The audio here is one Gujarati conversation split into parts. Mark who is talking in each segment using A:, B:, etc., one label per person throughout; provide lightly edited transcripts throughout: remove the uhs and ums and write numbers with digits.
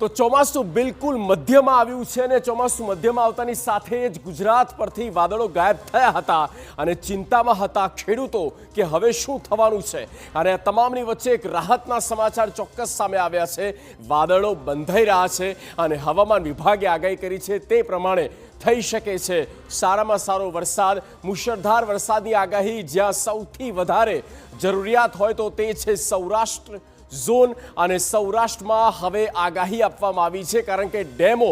A: તો ચોમાસું બિલકુલ મધ્યમાં આવ્યું છે અને ચોમાસું મધ્યમાં આવતાની સાથે જ ગુજરાત પરથી વાદળો ગાયબ થયા હતા અને ચિંતામાં હતા ખેડૂતો કે હવે શું થવાનું છે। અને આ તમામની વચ્ચે એક રાહતના સમાચાર ચોક્કસ સામે આવ્યા છે। વાદળો બંધાઈ રહ્યા છે અને હવામાન વિભાગે આગાહી કરી છે તે પ્રમાણે થઈ શકે છે સારામાં સારો વરસાદ। મુશળધાર વરસાદની આગાહી જ્યાં સૌથી વધારે જરૂરિયાત હોય તો તે છે સૌરાષ્ટ્ર ઝોન અને સૌરાષ્ટ્રમાં હવે આગાહી આપવામાં આવી છે કારણ કે ડેમો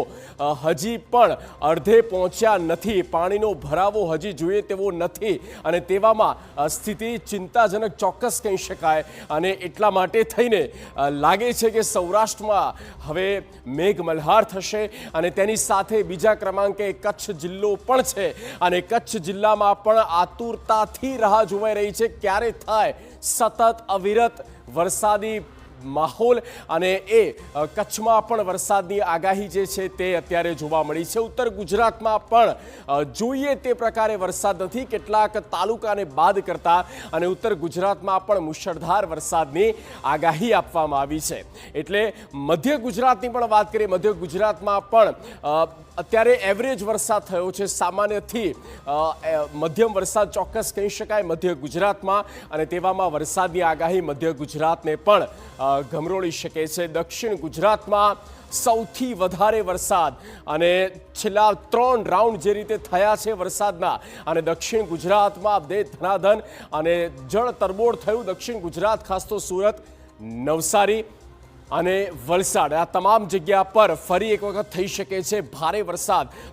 A: હજી પણ અડધે પહોંચ્યા નથી, પાણીનો ભરાવો હજી જોઈએ તેવો નથી અને તેવામાં સ્થિતિ ચિંતાજનક ચોક્કસ કહી શકાય। અને એટલા માટે થઈને લાગે છે કે સૌરાષ્ટ્રમાં હવે મેઘમલ્હાર થશે અને તેની સાથે બીજા ક્રમાંકે કચ્છ જિલ્લો પણ છે અને કચ્છ જિલ્લામાં પણ આતુરતાથી રાહ જોવાઈ રહી છે ક્યારે થાય સતત અવિરત વરસાદી માહોલ અને એ કચ્છમાં પણ વરસાદની આગાહી જે છે તે અત્યારે જોવા મળી છે। ઉત્તર ગુજરાતમાં પણ જોઈએ તે પ્રકારે વરસાદ નથી, કેટલાક તાલુકાને બાદ કરતા અને ઉત્તર ગુજરાતમાં પણ મુશળધાર વરસાદની આગાહી આપવામાં આવી છે। એટલે મધ્ય ગુજરાતની પણ વાત કરીએ, મધ્ય ગુજરાતમાં પણ અત્યારે એવરેજ વરસાદ થયો છે, સામાન્યથી મધ્યમ વરસાદ ચોક્કસ કહી શકાય મધ્ય ગુજરાતમાં અને તેવામાં વરસાદની આગાહી મધ્ય ગુજરાતને પણ ગમરોળી શકે છે। દક્ષિણ ગુજરાતમાં સૌથી વધારે વરસાદ અને છેલ્લા 3 રાઉન્ડ જે રીતે થયા છે વરસાદના અને દક્ષિણ ગુજરાતમાં બે ધનાધન અને જળ તરબોળ થયું। દક્ષિણ ગુજરાત ખાસ તો સુરત, નવસારી અને વલસાડ આ તમામ જગ્યા પર ફરી એક વખત થઈ શકે છે ભારે વરસાદ।